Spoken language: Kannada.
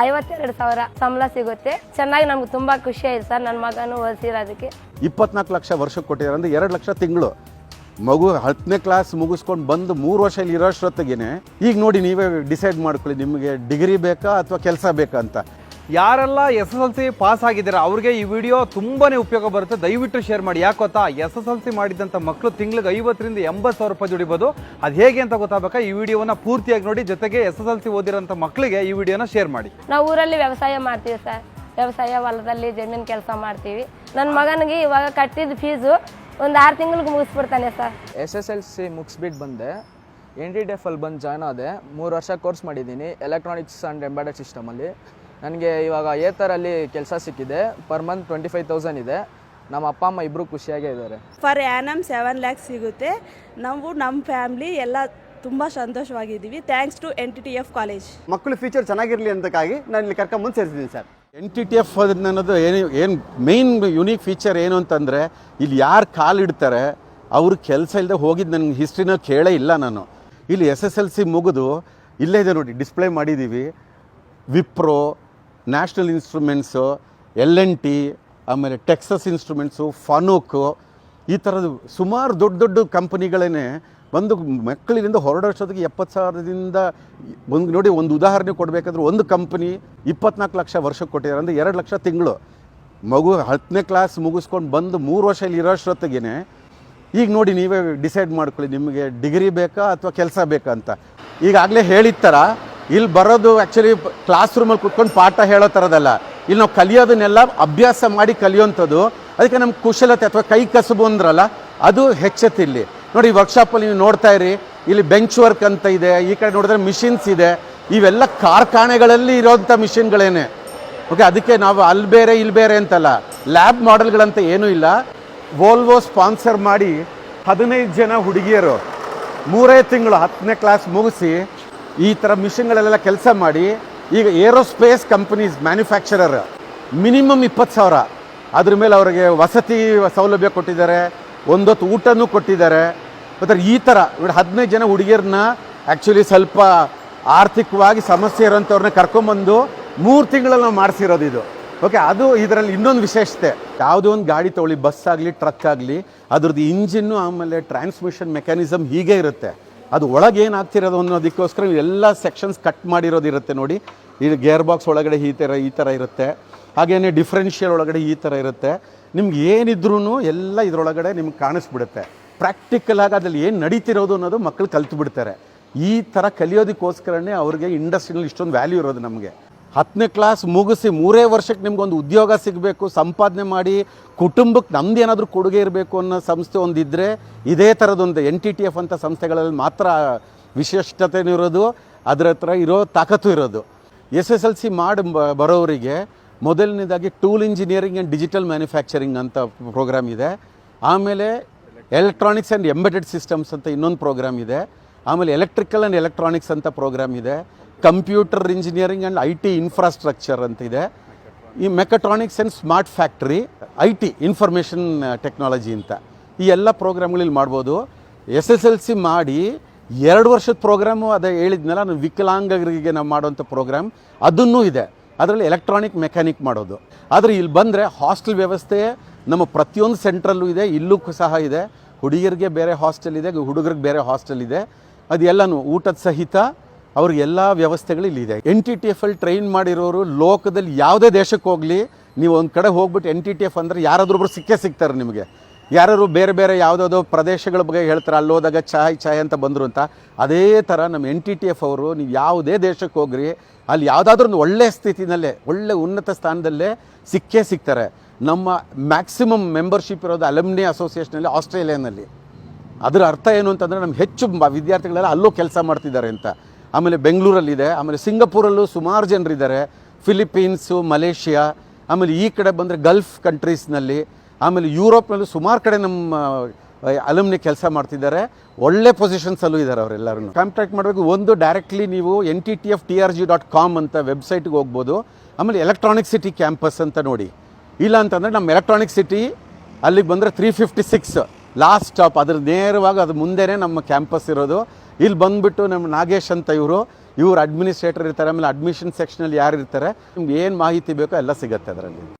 52,000 ಸಂಬಳ ಸಿಗುತ್ತೆ. ಚೆನ್ನಾಗಿ ನಮ್ಗೆ ತುಂಬಾ ಖುಷಿ ಆಯ್ತು ಸರ್. ನನ್ನ ಮಗನು ಓದಿಸಿರೋದಕ್ಕೆ 24 ಲಕ್ಷ ವರ್ಷಕ್ಕೆ ಕೊಟ್ಟಿದ್ದಾರೆ ಅಂದರೆ 2 ಲಕ್ಷ ತಿಂಗಳು. ಮಗು 10ನೇ ಕ್ಲಾಸ್ ಮುಗಿಸ್ಕೊಂಡು ಬಂದು 3 ವರ್ಷ ಇಲ್ಲಿ ಇರೋಷ್ಟೊತ್ತಿಗೆ ಈಗ ನೋಡಿ ನೀವೇ ಡಿಸೈಡ್ ಮಾಡ್ಕೊಳ್ಳಿ, ನಿಮಗೆ ಡಿಗ್ರಿ ಬೇಕಾ ಅಥವಾ ಕೆಲಸ ಬೇಕಾ ಅಂತ. ಯಾರೆಲ್ಲ SSLC ಪಾಸ್ ಆಗಿದ್ದಾರೆ ಅವ್ರಿಗೆ ಈ ವಿಡಿಯೋ ತುಂಬಾ ಉಪಯೋಗ ಬರುತ್ತೆ. ದಯವಿಟ್ಟು ಶೇರ್ ಮಾಡಿ. ಯಾಕೆ ಗೊತ್ತಾ, SSLC ಮಾಡಿದಂಥ ಮಕ್ಕಳು ತಿಂಗಳಿಗೆ 50,000 ರಿಂದ 80,000 ರೂಪಾಯಿ ದುಡಿಬೋದು. ಅದು ಹೇಗೆ ಅಂತ ಗೊತ್ತಾಗಬೇಕಾ ಈ ವಿಡಿಯೋನ ಪೂರ್ತಿಯಾಗಿ ನೋಡಿ. ಜೊತೆಗೆ SSLC ಓದಿರೋಂಥ ಮಕ್ಕಳಿಗೆ ಈ ವಿಡಿಯೋನ ಶೇರ್ ಮಾಡಿ. ನಾವು ಊರಲ್ಲಿ ವ್ಯವಸಾಯ ಮಾಡ್ತೀವಿ ಸರ್. ವ್ಯವಸಾಯ ಹೊಲದಲ್ಲಿ ಜಮೀನು ಕೆಲಸ ಮಾಡ್ತೀವಿ. ನನ್ನ ಮಗನಿಗೆ ಇವಾಗ ಕಟ್ಟಿದ ಫೀಸು ಒಂದು 6 ತಿಂಗಳಿಗೆ ಮುಗಿಸ್ಬಿಡ್ತಾನೆ ಸರ್. SSLC ಮುಗಿಸ್ಬಿಟ್ಟು ಬಂದೆ. NTTF ಅಲ್ಲಿ ಬಂದು ಜಾಯ್ನ್ ಆದೆ. 3 ವರ್ಷ ಕೋರ್ಸ್ ಮಾಡಿದ್ದೀನಿ ಎಲೆಕ್ಟ್ರಾನಿಕ್ಸ್ ಆ್ಯಂಡ್ ಎಂಬೆಡೆಡ್ ಸಿಸ್ಟಮಲ್ಲಿ. ನನಗೆ ಇವಾಗ ಏತರಲ್ಲಿ ಕೆಲಸ ಸಿಕ್ಕಿದೆ. ಪರ್ ಮಂತ್ 25,000 ಇದೆ. ನಮ್ಮ ಅಪ್ಪ ಅಮ್ಮ ಇಬ್ಬರು ಖುಷಿಯಾಗೇ ಇದ್ದಾರೆ. ಪರ್ ಆ್ಯನಮ್ 7 lakhs ಸಿಗುತ್ತೆ. ನಾವು ನಮ್ಮ ಫ್ಯಾಮ್ಲಿ ಎಲ್ಲ ತುಂಬ ಸಂತೋಷವಾಗಿದ್ದೀವಿ. Thanks to NTTF college. ಮಕ್ಕಳು ಫ್ಯೂಚರ್ ಚೆನ್ನಾಗಿರಲಿ ಅಂತಕ್ಕಾಗಿ ನಾನು ಇಲ್ಲಿ ಕರ್ಕೊಂಬಂದು ಸೇರಿಸಿದ್ದೀನಿ ಸರ್. NTTF ಅನ್ನೋದು ಏನು ಮೇನ್ ಯುನೀಕ್ ಫೀಚರ್ ಏನು ಅಂತಂದರೆ, ಇಲ್ಲಿ ಯಾರು ಕಾಲಿಡ್ತಾರೆ ಅವರು ಕೆಲಸ ಇಲ್ಲದೆ ಹೋಗಿದ್ದು ನನಗೆ ಹಿಸ್ಟ್ರಿನ ಕೇಳೇ ಇಲ್ಲ ನಾನು. ಇಲ್ಲಿ SSLC ಮುಗಿದು ಇಲ್ಲೇ ಇದೆ ನೋಡಿ, ಡಿಸ್ಪ್ಲೇ ಮಾಡಿದ್ದೀವಿ. ವಿಪ್ರೋ, ನ್ಯಾಷನಲ್ ಇನ್ಸ್ಟ್ರೂಮೆಂಟ್ಸು, LNT, ಆಮೇಲೆ ಟೆಕ್ಸಸ್ ಇನ್ಸ್ಟ್ರೂಮೆಂಟ್ಸು, ಫನೋಕು, ಈ ಥರದ್ದು ಸುಮಾರು ದೊಡ್ಡ ದೊಡ್ಡ ಕಂಪನಿಗಳೇ ಒಂದು ಮಕ್ಕಳಿಂದ ಹೊರಡೋಷ್ಟೊತ್ತಿಗೆ 70,000ದಿಂದ ಒಂದು ನೋಡಿ. ಒಂದು ಉದಾಹರಣೆ ಕೊಡಬೇಕಾದ್ರೆ ಒಂದು ಕಂಪನಿ 24 ಲಕ್ಷ ವರ್ಷಕ್ಕೆ ಕೊಟ್ಟಿದ್ದಾರೆ ಅಂದರೆ 2 ಲಕ್ಷ ತಿಂಗಳು. ಮಗು 10ನೇ ಕ್ಲಾಸ್ ಮುಗಿಸ್ಕೊಂಡು ಬಂದು 3 ವರ್ಷ ಇಲ್ಲಿ ಇರೋಷ್ಟೊತ್ತಿಗೆ ಈಗ ನೋಡಿ ನೀವೇ ಡಿಸೈಡ್ ಮಾಡ್ಕೊಳ್ಳಿ, ನಿಮಗೆ ಡಿಗ್ರಿ ಬೇಕಾ ಅಥವಾ ಕೆಲಸ ಬೇಕಾ ಅಂತ. ಈಗಾಗಲೇ ಹೇಳಿದ ಥರ ಇಲ್ಲಿ ಬರೋದು ಆ್ಯಕ್ಚುಲಿ ಕ್ಲಾಸ್ ರೂಮಲ್ಲಿ ಕುತ್ಕೊಂಡು ಪಾಠ ಹೇಳೋ ಥರದಲ್ಲ. ಇಲ್ಲಿ ನಾವು ಕಲಿಯೋದನ್ನೆಲ್ಲ ಅಭ್ಯಾಸ ಮಾಡಿ ಕಲಿಯೋಂಥದ್ದು. ಅದಕ್ಕೆ ನಮ್ಮ ಕುಶಲತೆ ಅಥವಾ ಕೈ ಕಸುಬು ಅಂದ್ರಲ್ಲ, ಅದು ಹೆಚ್ಚುತ್ತೆ ಇಲ್ಲಿ ನೋಡಿ. ವರ್ಕ್ಶಾಪಲ್ಲಿ ನೀವು ನೋಡ್ತಾ ಇರಿ, ಇಲ್ಲಿ ಬೆಂಚ್ ವರ್ಕ್ ಅಂತ ಇದೆ. ಈ ಕಡೆ ನೋಡಿದ್ರೆ ಮಿಷಿನ್ಸ್ ಇದೆ. ಇವೆಲ್ಲ ಕಾರ್ಖಾನೆಗಳಲ್ಲಿ ಇರೋಂಥ ಮಿಷಿನ್ಗಳೇನೆ. ಓಕೆ, ಅದಕ್ಕೆ ನಾವು ಅಲ್ಲಿ ಬೇರೆ ಇಲ್ಲಿ ಬೇರೆ ಅಂತಲ್ಲ, ಲ್ಯಾಬ್ ಮಾಡೆಲ್ಗಳಂತ ಏನೂ ಇಲ್ಲ. ವೋಲ್ವೋ ಸ್ಪಾನ್ಸರ್ ಮಾಡಿ 15 ಜನ ಹುಡುಗಿಯರು 3 ತಿಂಗಳು 10ನೇ ಕ್ಲಾಸ್ ಮುಗಿಸಿ ಈ ಥರ ಮಿಷಿನ್ಗಳೆಲ್ಲ ಕೆಲಸ ಮಾಡಿ ಈಗ ಏರೋಸ್ಪೇಸ್ ಕಂಪನೀಸ್ ಮ್ಯಾನುಫ್ಯಾಕ್ಚರರ್ ಮಿನಿಮಮ್ 20,000. ಅದ್ರ ಮೇಲೆ ಅವರಿಗೆ ವಸತಿ ಸೌಲಭ್ಯ ಕೊಟ್ಟಿದ್ದಾರೆ, ಒಂದೊತ್ತು ಊಟನೂ ಕೊಟ್ಟಿದ್ದಾರೆ. ಮತ್ತು ಈ ಥರ 15 ಜನ ಹುಡುಗಿಯರನ್ನ ಆ್ಯಕ್ಚುಲಿ ಸ್ವಲ್ಪ ಆರ್ಥಿಕವಾಗಿ ಸಮಸ್ಯೆ ಇರೋಂಥವ್ರನ್ನ ಕರ್ಕೊಂಬಂದು 3 ತಿಂಗಳಲ್ಲಿ ನಾವು ಮಾಡಿಸಿರೋದು ಇದು. ಓಕೆ, ಅದು ಇದರಲ್ಲಿ ಇನ್ನೊಂದು ವಿಶೇಷತೆ. ಯಾವುದೋ ಒಂದು ಗಾಡಿ ತೊಗೊಳ್ಳಿ, ಬಸ್ ಆಗಲಿ ಟ್ರಕ್ ಆಗಲಿ, ಅದ್ರದ್ದು ಇಂಜಿನ್ನು ಆಮೇಲೆ ಟ್ರಾನ್ಸ್ಮಿಷನ್ ಮೆಕ್ಯಾನಿಸಮ್ ಹೀಗೆ ಇರುತ್ತೆ. ಅದು ಒಳಗೆ ಏನಾಗ್ತಿರೋದು ಅನ್ನೋದಕ್ಕೋಸ್ಕರ ಎಲ್ಲ ಸೆಕ್ಷನ್ಸ್ ಕಟ್ ಮಾಡಿರೋದಿರುತ್ತೆ ನೋಡಿ. ಇದು ಗೇರ್ ಬಾಕ್ಸ್ ಒಳಗಡೆ ಈ ಥರ ಇರುತ್ತೆ. ಹಾಗೆಯೇ ಡಿಫ್ರೆನ್ಷಿಯಲ್ ಒಳಗಡೆ ಈ ಥರ ಇರುತ್ತೆ. ನಿಮ್ಗೆ ಏನಿದ್ರೂ ಎಲ್ಲ ಇದರೊಳಗಡೆ ನಿಮ್ಗೆ ಕಾಣಿಸ್ಬಿಡುತ್ತೆ. ಪ್ರಾಕ್ಟಿಕಲ್ ಆಗಿ ಅದ್ರಲ್ಲಿ ಏನು ನಡೀತಿರೋದು ಅನ್ನೋದು ಮಕ್ಕಳು ಕಲ್ತು ಬಿಡ್ತಾರೆ. ಈ ಥರ ಕಲಿಯೋದಕ್ಕೋಸ್ಕರನೇ ಅವ್ರಿಗೆ ಇಂಡಸ್ಟ್ರಿನಲ್ಲಿ ಇಷ್ಟೊಂದು ವ್ಯಾಲ್ಯೂ ಇರೋದು. ನಮಗೆ 10ನೇ ಕ್ಲಾಸ್ ಮುಗಿಸಿ 3 ವರ್ಷಕ್ಕೆ ನಿಮ್ಗೊಂದು ಉದ್ಯೋಗ ಸಿಗಬೇಕು, ಸಂಪಾದನೆ ಮಾಡಿ ಕುಟುಂಬಕ್ಕೆ ನಮ್ದು ಏನಾದರೂ ಕೊಡುಗೆ ಇರಬೇಕು ಅನ್ನೋ ಸಂಸ್ಥೆ ಒಂದಿದ್ದರೆ ಇದೇ ಥರದೊಂದು NTTF ಅಂತ ಸಂಸ್ಥೆಗಳಲ್ಲಿ ಮಾತ್ರ ವಿಶಿಷ್ಟತೆಯೂ ಇರೋದು, ಅದರ ಹತ್ರ ಇರೋ ತಾಕತ್ತು ಇರೋದು. SSLC ಮಾಡಿ ಬರೋರಿಗೆ ಮೊದಲನೇದಾಗಿ tool engineering and digital manufacturing ಅಂತ ಪ್ರೋಗ್ರಾಮ್ ಇದೆ. ಆಮೇಲೆ ಎಲೆಕ್ಟ್ರಾನಿಕ್ಸ್ ಆ್ಯಂಡ್ ಎಂಬೆಡೆಡ್ ಸಿಸ್ಟಮ್ಸ್ ಅಂತ ಇನ್ನೊಂದು ಪ್ರೋಗ್ರಾಮ್ ಇದೆ. ಆಮೇಲೆ ಎಲೆಕ್ಟ್ರಿಕಲ್ ಆ್ಯಂಡ್ ಎಲೆಕ್ಟ್ರಾನಿಕ್ಸ್ ಅಂತ ಪ್ರೋಗ್ರಾಮ್ ಇದೆ. Computer engineering and IT infrastructure ಅಂತ ಇದೆ. ಈ mechatronics and smart factory, IT information technology ಅಂತ ಈ ಎಲ್ಲ ಪ್ರೋಗ್ರಾಮ್ಗಳಲ್ಲಿ ಮಾಡ್ಬೋದು. SSLC ಮಾಡಿ 2 ವರ್ಷದ ಪ್ರೋಗ್ರಾಮು, ಅದೇ ಹೇಳಿದ್ನಲ್ಲ ನಾನು ವಿಕಲಾಂಗರಿಗೆ ನಾವು ಮಾಡೋಂಥ ಪ್ರೋಗ್ರಾಮ್, ಅದನ್ನೂ ಇದೆ. ಅದರಲ್ಲಿ ಎಲೆಕ್ಟ್ರಾನಿಕ್ ಮೆಕ್ಯಾನಿಕ್ ಮಾಡೋದು. ಆದರೆ ಇಲ್ಲಿ ಬಂದರೆ ಹಾಸ್ಟೆಲ್ ವ್ಯವಸ್ಥೆ ನಮ್ಮ ಪ್ರತಿಯೊಂದು ಸೆಂಟ್ರಲ್ಲೂ ಇದೆ, ಇಲ್ಲೂ ಸಹ ಇದೆ. ಹುಡುಗಿಯರಿಗೆ ಬೇರೆ ಹಾಸ್ಟೆಲ್ ಇದೆ, ಹುಡುಗರಿಗೆ ಬೇರೆ ಹಾಸ್ಟೆಲ್ ಇದೆ. ಅದೆಲ್ಲನೂ ಊಟದ ಸಹಿತ ಅವ್ರಿಗೆಲ್ಲ ವ್ಯವಸ್ಥೆಗಳು ಇಲ್ಲಿದೆ. NTTF ಅಲ್ಲಿ ಟ್ರೈನ್ ಮಾಡಿರೋರು ಲೋಕದಲ್ಲಿ ಯಾವುದೇ ದೇಶಕ್ಕೆ ಹೋಗಲಿ, ನೀವು ಒಂದು ಕಡೆ ಹೋಗ್ಬಿಟ್ಟು NTTF ಅಂದರೆ ಯಾರಾದ್ರೊಬ್ರು ಸಿಗ್ತಾರೆ ನಿಮಗೆ. ಯಾರು ಬೇರೆ ಬೇರೆ ಯಾವುದಾದೋ ಪ್ರದೇಶಗಳ ಬಗ್ಗೆ ಹೇಳ್ತಾರೆ, ಅಲ್ಲಿ ಹೋದಾಗ ಚಾಯ್ ಅಂತ ಬಂದರು ಅಂತ. ಅದೇ ಥರ ನಮ್ಮ NTTF ಅವರು ನೀವು ಯಾವುದೇ ದೇಶಕ್ಕೆ ಹೋಗ್ರಿ, ಅಲ್ಲಿ ಯಾವುದಾದ್ರೂ ಒಂದು ಒಳ್ಳೆಯ ಸ್ಥಿತಿನಲ್ಲೇ ಒಳ್ಳೆ ಉನ್ನತ ಸ್ಥಾನದಲ್ಲೇ ಸಿಗ್ತಾರೆ. ನಮ್ಮ ಮ್ಯಾಕ್ಸಿಮಮ್ ಮೆಂಬರ್ಶಿಪ್ ಇರೋದು ಅಲಮ್ನಿ ಅಸೋಸಿಯೇಷನಲ್ಲಿ ಆಸ್ಟ್ರೇಲಿಯಾನಲ್ಲಿ. ಅದರ ಅರ್ಥ ಏನು ಅಂತಂದರೆ ನಮ್ಮ ಹೆಚ್ಚು ವಿದ್ಯಾರ್ಥಿಗಳೆಲ್ಲ ಅಲ್ಲೂ ಕೆಲಸ ಮಾಡ್ತಿದ್ದಾರೆ ಅಂತ. ಆಮೇಲೆ ಬೆಂಗಳೂರಲ್ಲಿದೆ, ಆಮೇಲೆ ಸಿಂಗಪೂರಲ್ಲೂ ಸುಮಾರು ಜನರಿದ್ದಾರೆ, ಫಿಲಿಪೀನ್ಸು, ಮಲೇಷಿಯಾ, ಆಮೇಲೆ ಈ ಕಡೆ ಬಂದರೆ ಗಲ್ಫ್ ಕಂಟ್ರೀಸ್ನಲ್ಲಿ, ಆಮೇಲೆ ಯುರೋಪ್ನಲ್ಲೂ ಸುಮಾರು ಕಡೆ ನಮ್ಮ ಅಲಮ್ನಿ ಕೆಲಸ ಮಾಡ್ತಿದ್ದಾರೆ. ಒಳ್ಳೆ ಪೊಸಿಷನ್ಸಲ್ಲೂ ಇದ್ದಾರೆ ಅವರೆಲ್ಲರೂ. ಕಾಂಟ್ಯಾಕ್ಟ್ ಮಾಡಬೇಕು. ಒಂದು ಡೈರೆಕ್ಟ್ಲಿ ನೀವು NTTFTRG.com ಅಂತ ವೆಬ್ಸೈಟ್ಗೆ ಹೋಗ್ಬೋದು. ಆಮೇಲೆ ಎಲೆಕ್ಟ್ರಾನಿಕ್ ಸಿಟಿ ಕ್ಯಾಂಪಸ್ ಅಂತ ನೋಡಿ. ಇಲ್ಲ ಅಂತಂದರೆ ನಮ್ಮ ಎಲೆಕ್ಟ್ರಾನಿಕ್ ಸಿಟಿ ಅಲ್ಲಿಗೆ ಬಂದರೆ 356 ಲಾಸ್ಟ್ ಸ್ಟಾಪ್, ಅದ್ರ ನೇರವಾಗಿ ಅದು ಮುಂದೆನೇ ನಮ್ಮ ಕ್ಯಾಂಪಸ್ ಇರೋದು. ಇಲ್ಲಿ ಬಂದುಬಿಟ್ಟು ನಮ್ಮ ನಾಗೇಶ್ ಅಂತ ಇವ್ರು ಅಡ್ಮಿನಿಸ್ಟ್ರೇಟರ್ ಇರ್ತಾರೆ, ಆಮೇಲೆ ಅಡ್ಮಿಷನ್ ಸೆಕ್ಷನಲ್ಲಿ ಯಾರು ಇರ್ತಾರೆ, ನಿಮ್ಗೆ ಏನು ಮಾಹಿತಿ ಬೇಕೋ ಎಲ್ಲ ಸಿಗುತ್ತೆ ಅದರಲ್ಲಿ.